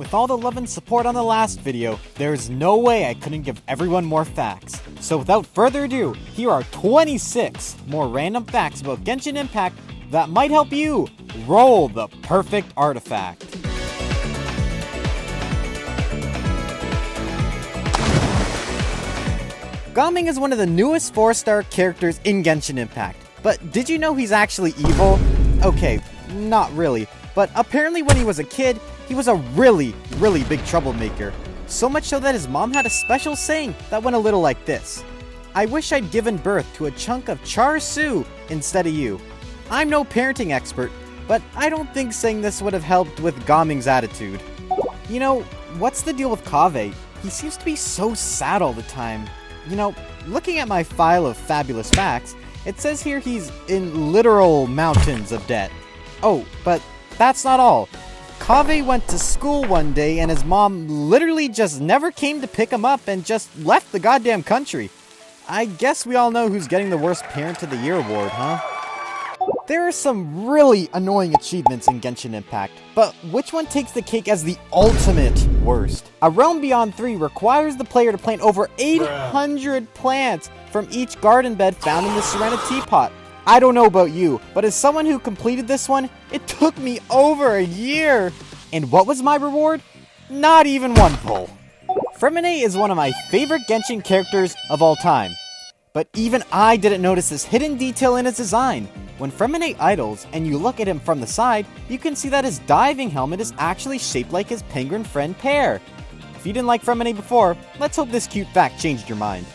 With all the love and support on the last video, there's no way I couldn't give everyone more facts. So without further ado, here are 26 more random facts about Genshin Impact that might help you roll the perfect artifact. Ging is one of the newest 4-star characters in Genshin Impact. But did you know he's actually evil? Okay, not really. But apparently when he was a kid, he was a really big troublemaker. So much so that his mom had a special saying that went a little like this. I wish I'd given birth to a chunk of char siu instead of you. I'm no parenting expert, but I don't think saying this would have helped with Ging's attitude. You know, what's the deal with Kaveh? He seems to be so sad all the time. You know, looking at my file of fabulous facts, it says here he's in literal mountains of debt. Oh, but that's not all. Kaveh went to school one day and his mom literally just never came to pick him up and just left the goddamn country. I guess we all know who's getting the worst parent of the year award, huh? There are some really annoying achievements in Genshin Impact, but which one takes the cake as the ultimate worst? A Realm Beyond 3 requires the player to plant over 800 plants from each garden bed found in the Serenity Teapot. I don't know about you, but as someone who completed this one, it took me over a year. And what was my reward? Not even one pull. Fmin is one of my favorite Genshin characters of all time. But even I didn't notice this hidden detail in his design. When Fmin idles and you look at him from the side, you can see that his diving helmet is actually shaped like his penguin friend Pear. If you didn't like Fmin before, let's hope this cute fact changed your mind.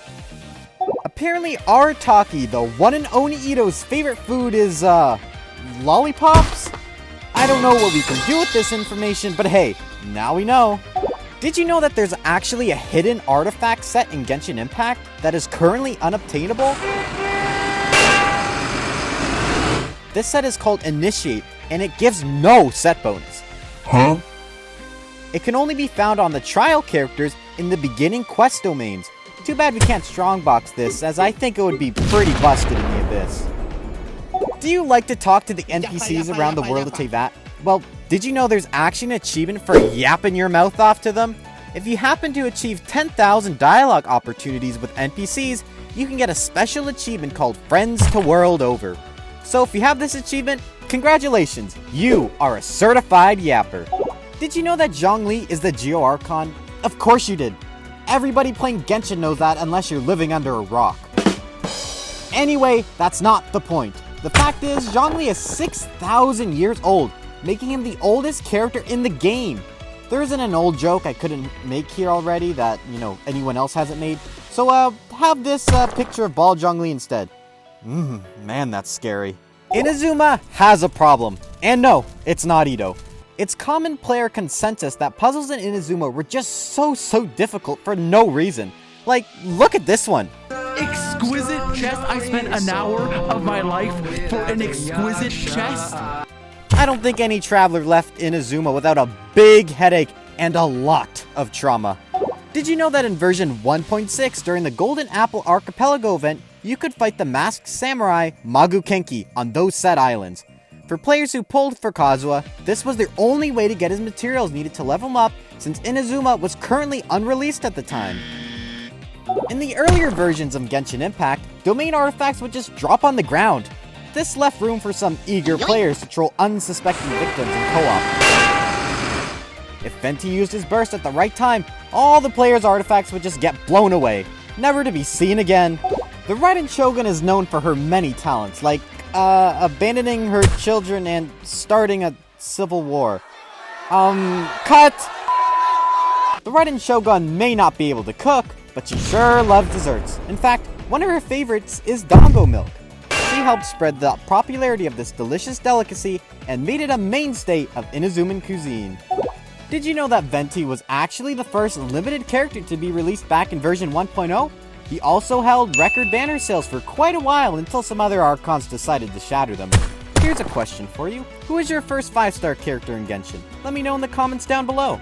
Apparently Arataki, the one and only Ito's favorite food is, lollipops? I don't know what we can do with this information, but hey, now we know. Did you know that there's actually a hidden artifact set in Genshin Impact that is currently unobtainable? This set is called Initiate, and it gives no set bonus. Huh? It can only be found on the trial characters in the beginning quest domains. Too bad we can't strongbox this, as I think it would be pretty busted in the Abyss. Do you like to talk to the NPCs around the world of Teyvat? Well, did you know there's actually an achievement for yapping your mouth off to them? If you happen to achieve 10,000 dialogue opportunities with NPCs, you can get a special achievement called Friends to World Over. So if you have this achievement, congratulations, you are a certified yapper. Did you know that Zhongli is the Geo Archon? Of course you did. Everybody playing Genshin knows that unless you're living under a rock. Anyway, that's not the point. The fact is, Zhongli is 6,000 years old, making him the oldest character in the game. There isn't an old joke I couldn't make here already that, anyone else hasn't made. So, have this picture of bald Zhongli instead. Man, that's scary. Inazuma has a problem. And no, it's not Ito. It's common player consensus that puzzles in Inazuma were just so difficult for no reason. Like, look at this one. Exquisite chest. I spent an hour of my life for an exquisite chest. I don't think any traveler left Inazuma without a big headache and a lot of trauma. Did you know that in version 1.6 during the Golden Apple Archipelago event, you could fight the masked samurai Magu Kenki on those said islands? For players who pulled for Kazuha, this was their only way to get his materials needed to level him up since Inazuma was currently unreleased at the time. In the earlier versions of Genshin Impact, domain artifacts would just drop on the ground. This left room for some eager players to troll unsuspecting victims in co-op. If Venti used his burst at the right time, all the players' artifacts would just get blown away, never to be seen again. The Ren Shogun is known for her many talents, like abandoning her children and starting a civil war. Cut! The Ren Shogun may not be able to cook, but she sure loves desserts. In fact, one of her favorites is dango milk. She helped spread the popularity of this delicious delicacy and made it a mainstay of Inazuman cuisine. Did you know that Venti was actually the first limited character to be released back in version 1.0? He also held record banner sales for quite a while until some other Archons decided to shatter them. Here's a question for you. Who is your first 5-star character in Genshin? Let me know in the comments down below.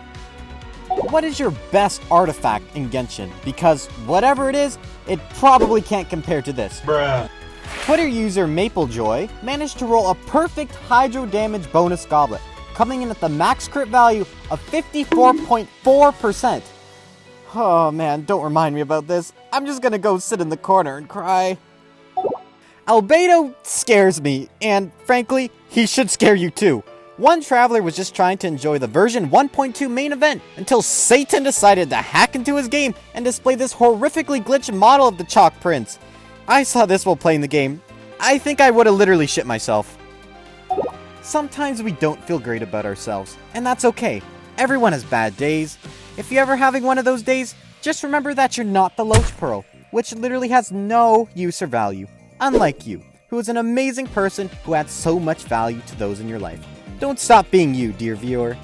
What is your best artifact in Genshin? Because whatever it is, it probably can't compare to this. Bruh. Twitter user MapleJoy managed to roll a perfect hydro damage bonus goblet. coming in at the max crit value of 54.4%. Oh man, don't remind me about this. I'm just gonna go sit in the corner and cry. Albedo scares me, and frankly, he should scare you too. One traveler was just trying to enjoy the version 1.2 main event until Satan decided to hack into his game and display this horrifically glitched model of the Chalk Prince. I saw this while playing the game. I think I would have literally shit myself. Sometimes we don't feel great about ourselves, and that's okay. Everyone has bad days. If you're ever having one of those days, just remember that you're not the Loach Pearl, which literally has no use or value. Unlike you, who is an amazing person who adds so much value to those in your life. Don't stop being you, dear viewer.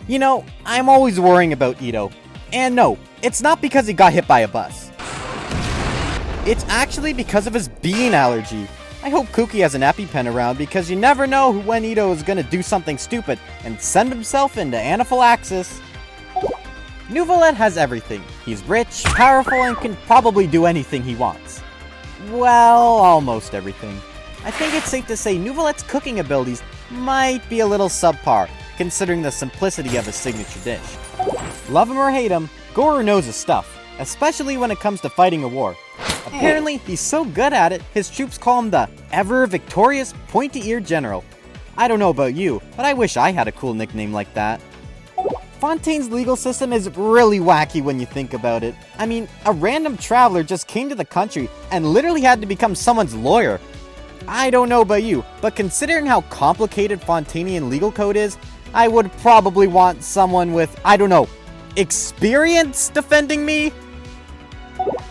You know, I'm always worrying about Ito. And no, it's not because he got hit by a bus. It's actually because of his bean allergy. I hope Kuki has an EpiPen around because you never know when Ito is gonna do something stupid and send himself into anaphylaxis. Nuvolet has everything. He's rich, powerful, and can probably do anything he wants. Well, almost everything. I think it's safe to say Nuvolet's cooking abilities might be a little subpar, considering the simplicity of his signature dish. Love him or hate him, Goru knows his stuff, especially when it comes to fighting a war. Apparently, he's so good at it, his troops call him the ever-victorious pointy-eared general. I don't know about you, but I wish I had a cool nickname like that. Fontaine's legal system is really wacky when you think about it. I mean, a random traveler just came to the country and literally had to become someone's lawyer. I don't know about you, but considering how complicated Fontainian legal code is, I would probably want someone with, I don't know, experience defending me?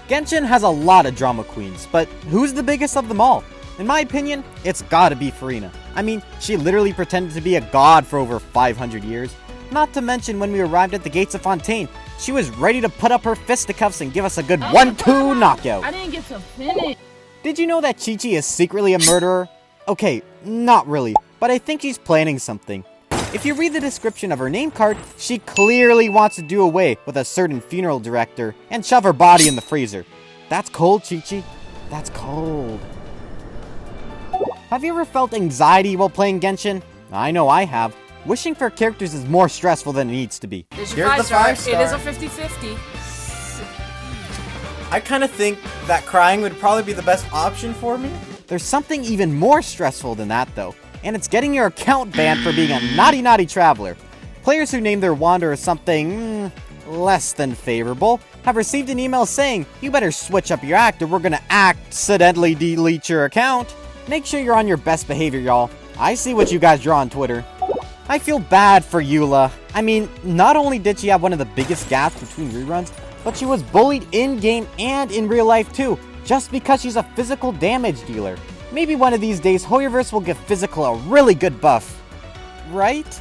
Genshin has a lot of drama queens, but who's the biggest of them all? In my opinion, it's gotta be Furina. I mean, she literally pretended to be a god for over 500 years. Not to mention when we arrived at the gates of Fontaine, she was ready to put up her fisticuffs and give us a good 1-2 knockout. I didn't get to finish. Did you know that Chi-Chi is secretly a murderer? Okay, not really, but I think she's planning something. If you read the description of her name card, she clearly wants to do away with a certain funeral director and shove her body in the freezer. That's cold, Chi-Chi. That's cold. Have you ever felt anxiety while playing Genshin? I know I have. Wishing for characters is more stressful than it needs to be. Here's the 5-star. It is a 50-50. I kind of think that crying would probably be the best option for me. There's something even more stressful than that though, and it's getting your account banned for being a naughty traveler. Players who name their wanderer something less than favorable have received an email saying, you better switch up your act or we're gonna accidentally delete your account. Make sure you're on your best behavior, y'all. I see what you guys draw on Twitter. I feel bad for Eula. I mean, not only did she have one of the biggest gaps between reruns, but she was bullied in-game and in real life too, just because she's a physical damage dealer. Maybe one of these days, Hoyoverse will give physical a really good buff. Right?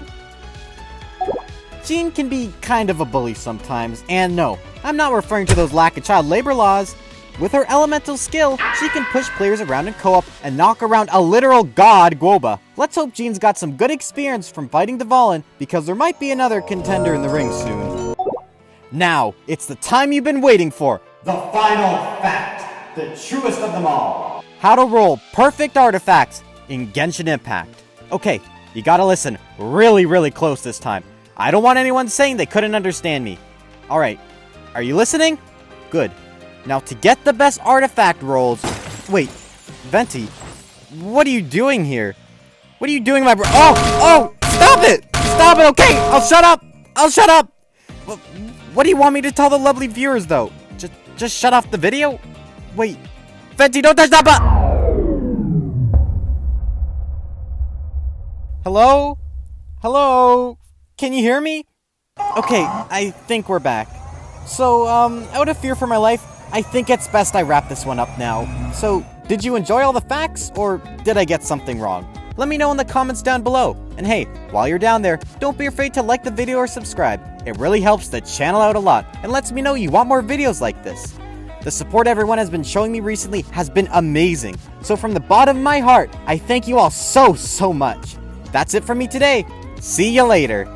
Jean can be kind of a bully sometimes, and no, I'm not referring to those lack of child labor laws. With her elemental skill, she can push players around in co-op and knock around a literal god, Guoba. Let's hope Jean's got some good experience from fighting Dvalin, because there might be another contender in the ring soon. Now, it's the time you've been waiting for. The final fact, the truest of them all. How to roll perfect artifacts in Genshin Impact. Okay, you gotta listen really close this time. I don't want anyone saying they couldn't understand me. Alright, are you listening? Good. Now to get the best artifact rolls... Wait, Venti, what are you doing here? What are you doing, my bro? Oh! Stop it! Stop it, okay! I'll shut up! What do you want me to tell the lovely viewers, though? Just shut off the video? Wait, Venti, don't touch that button! Hello? Hello? Can you hear me? Okay, I think we're back. So, out of fear for my life, I think it's best I wrap this one up now. So, did you enjoy all the facts, or did I get something wrong? Let me know in the comments down below. And hey, while you're down there, don't be afraid to like the video or subscribe. It really helps the channel out a lot, and lets me know you want more videos like this. The support everyone has been showing me recently has been amazing. So from the bottom of my heart, I thank you all so much. That's it for me today. See you later.